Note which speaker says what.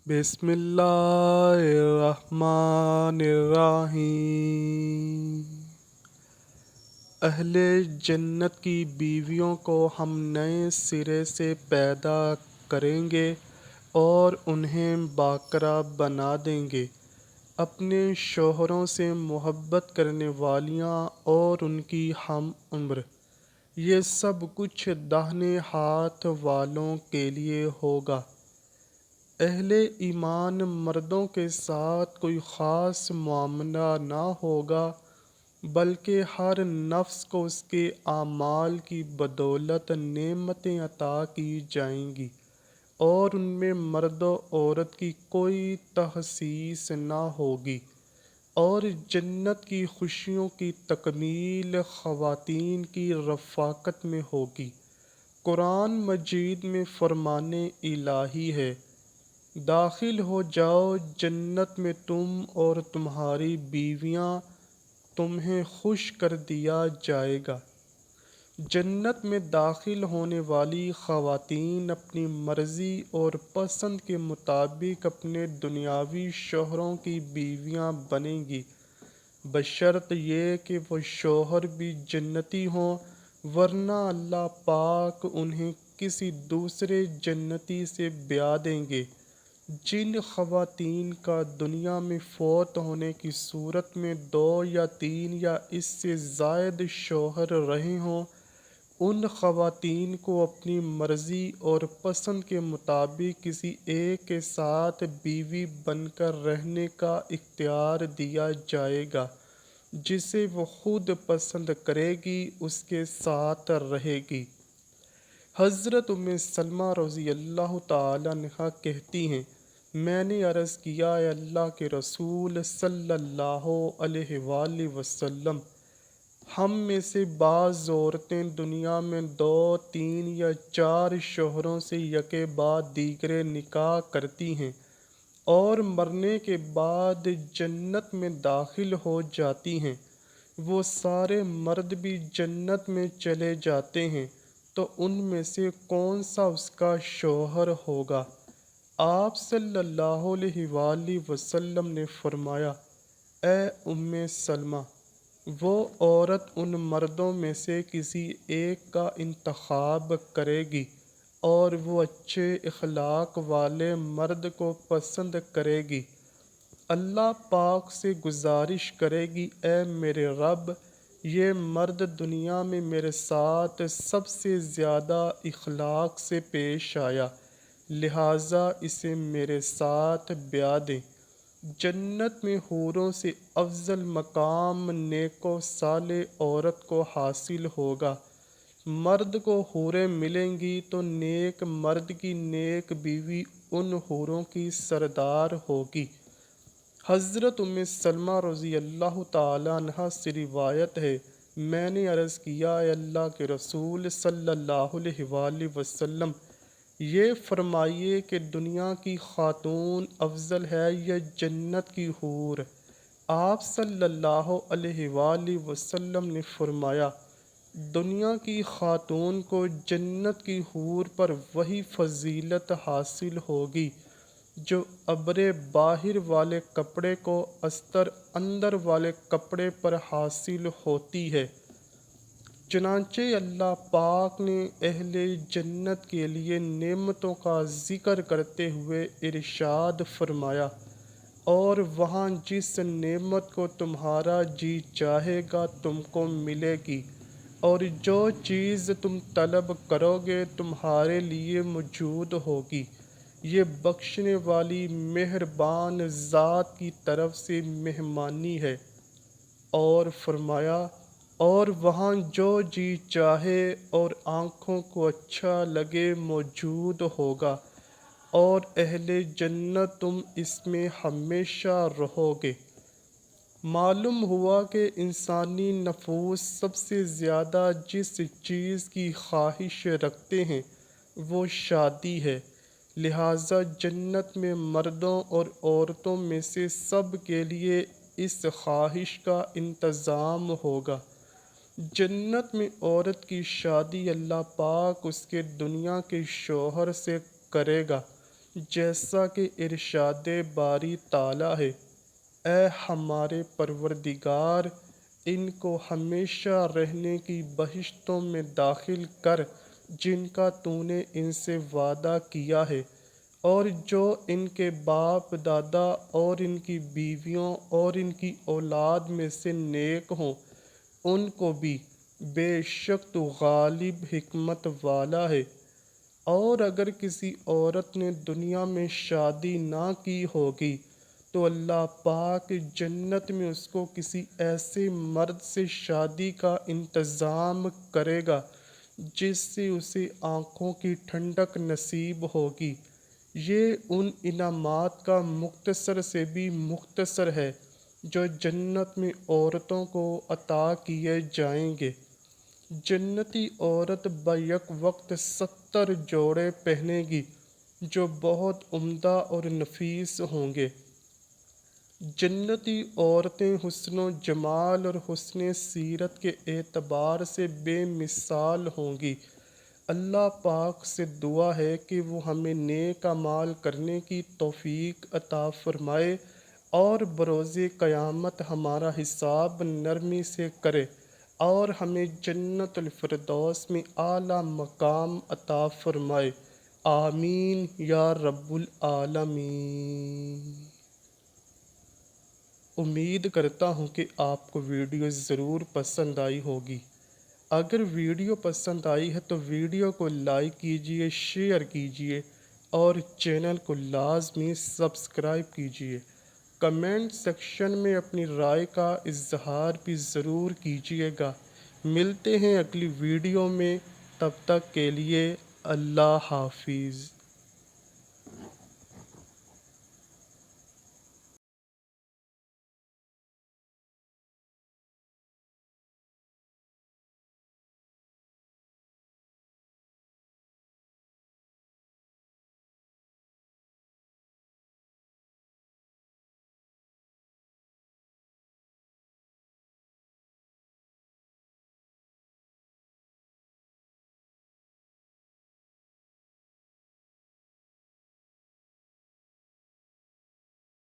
Speaker 1: بسم اللہ الرحمن الرحیم۔ اہل جنت کی بیویوں کو ہم نئے سرے سے پیدا کریں گے اور انہیں باقرہ بنا دیں گے، اپنے شوہروں سے محبت کرنے والیاں اور ان کی ہم عمر۔ یہ سب کچھ داہنے ہاتھ والوں کے لیے ہوگا۔ اہل ایمان مردوں کے ساتھ کوئی خاص معاملہ نہ ہوگا، بلکہ ہر نفس کو اس کے اعمال کی بدولت نعمتیں عطا کی جائیں گی، اور ان میں مرد و عورت کی کوئی تخصیص نہ ہوگی، اور جنت کی خوشیوں کی تکمیل خواتین کی رفاقت میں ہوگی۔ قرآن مجید میں فرمان الہی ہے، داخل ہو جاؤ جنت میں تم اور تمہاری بیویاں، تمہیں خوش کر دیا جائے گا۔ جنت میں داخل ہونے والی خواتین اپنی مرضی اور پسند کے مطابق اپنے دنیاوی شوہروں کی بیویاں بنیں گی، بشرط یہ کہ وہ شوہر بھی جنتی ہوں، ورنہ اللہ پاک انہیں کسی دوسرے جنتی سے بیاہ دیں گے۔ جن خواتین کا دنیا میں فوت ہونے کی صورت میں 2 یا 3 یا اس سے زائد شوہر رہے ہوں، ان خواتین کو اپنی مرضی اور پسند کے مطابق کسی ایک کے ساتھ بیوی بن کر رہنے کا اختیار دیا جائے گا، جسے وہ خود پسند کرے گی اس کے ساتھ رہے گی۔ حضرت ام سلمہ رضی اللہ تعالیٰ عنہا کہتی ہیں، میں نے عرض کیا، اے اللہ کے رسول صلی اللہ علیہ وآلہ وسلم، ہم میں سے بعض عورتیں دنیا میں 2، 3 یا 4 شوہروں سے یکے بعد دیگرے نکاح کرتی ہیں اور مرنے کے بعد جنت میں داخل ہو جاتی ہیں، وہ سارے مرد بھی جنت میں چلے جاتے ہیں، تو ان میں سے کون سا اس کا شوہر ہوگا؟ آپ صلی اللہ علیہ وآلہ وسلم نے فرمایا، اے ام سلمہ، وہ عورت ان مردوں میں سے کسی ایک کا انتخاب کرے گی، اور وہ اچھے اخلاق والے مرد کو پسند کرے گی۔ اللہ پاک سے گزارش کرے گی، اے میرے رب، یہ مرد دنیا میں میرے ساتھ سب سے زیادہ اخلاق سے پیش آیا، لہٰذا اسے میرے ساتھ بیاہ دیں۔ جنت میں حوروں سے افضل مقام نیک و صالح عورت کو حاصل ہوگا۔ مرد کو حوریں ملیں گی تو نیک مرد کی نیک بیوی ان حوروں کی سردار ہوگی۔ حضرت ام سلمہ رضی اللہ تعالیٰ عنہا سے روایت ہے، میں نے عرض کیا، اے اللہ کے رسول صلی اللہ علیہ وآلہ وسلم، یہ فرمائیے کہ دنیا کی خاتون افضل ہے یا جنت کی حور؟ آپ صلی اللہ علیہ وآلہ وسلم نے فرمایا، دنیا کی خاتون کو جنت کی حور پر وہی فضیلت حاصل ہوگی جو ابر باہر والے کپڑے کو استر اندر والے کپڑے پر حاصل ہوتی ہے۔ چنانچہ اللہ پاک نے اہل جنت کے لیے نعمتوں کا ذکر کرتے ہوئے ارشاد فرمایا، اور وہاں جس نعمت کو تمہارا جی چاہے گا تم کو ملے گی، اور جو چیز تم طلب کرو گے تمہارے لیے موجود ہوگی، یہ بخشنے والی مہربان ذات کی طرف سے مہمانی ہے۔ اور فرمایا، اور وہاں جو جی چاہے اور آنکھوں کو اچھا لگے موجود ہوگا، اور اہل جنت تم اس میں ہمیشہ رہو گے۔ معلوم ہوا کہ انسانی نفوس سب سے زیادہ جس چیز کی خواہش رکھتے ہیں وہ شادی ہے، لہٰذا جنت میں مردوں اور عورتوں میں سے سب کے لیے اس خواہش کا انتظام ہوگا۔ جنت میں عورت کی شادی اللہ پاک اس کے دنیا کے شوہر سے کرے گا، جیسا کہ ارشاد باری تعالیٰ ہے، اے ہمارے پروردگار، ان کو ہمیشہ رہنے کی بہشتوں میں داخل کر جن کا تو نے ان سے وعدہ کیا ہے، اور جو ان کے باپ دادا اور ان کی بیویوں اور ان کی اولاد میں سے نیک ہوں ان کو بھی، بے شک تو غالب حکمت والا ہے۔ اور اگر کسی عورت نے دنیا میں شادی نہ کی ہوگی تو اللہ پاک جنت میں اس کو کسی ایسے مرد سے شادی کا انتظام کرے گا جس سے اسے آنکھوں کی ٹھنڈک نصیب ہوگی۔ یہ ان انعامات کا مختصر سے بھی مختصر ہے جو جنت میں عورتوں کو عطا کیے جائیں گے۔ جنتی عورت بیک وقت 70 جوڑے پہنے گی جو بہت عمدہ اور نفیس ہوں گے۔ جنتی عورتیں حسن و جمال اور حسن سیرت کے اعتبار سے بے مثال ہوں گی۔ اللہ پاک سے دعا ہے کہ وہ ہمیں نیک اعمال کرنے کی توفیق عطا فرمائے اور بروز قیامت ہمارا حساب نرمی سے کرے اور ہمیں جنت الفردوس میں اعلیٰ مقام عطا فرمائے۔ آمین یا رب العالمین۔ امید کرتا ہوں کہ آپ کو ویڈیو ضرور پسند آئی ہوگی۔ اگر ویڈیو پسند آئی ہے تو ویڈیو کو لائک کیجئے، شیئر کیجئے اور چینل کو لازمی سبسکرائب کیجئے۔ کمنٹ سیکشن میں اپنی رائے کا اظہار بھی ضرور کیجئے گا۔ ملتے ہیں اگلی ویڈیو میں، تب تک کے لیے اللہ حافظ۔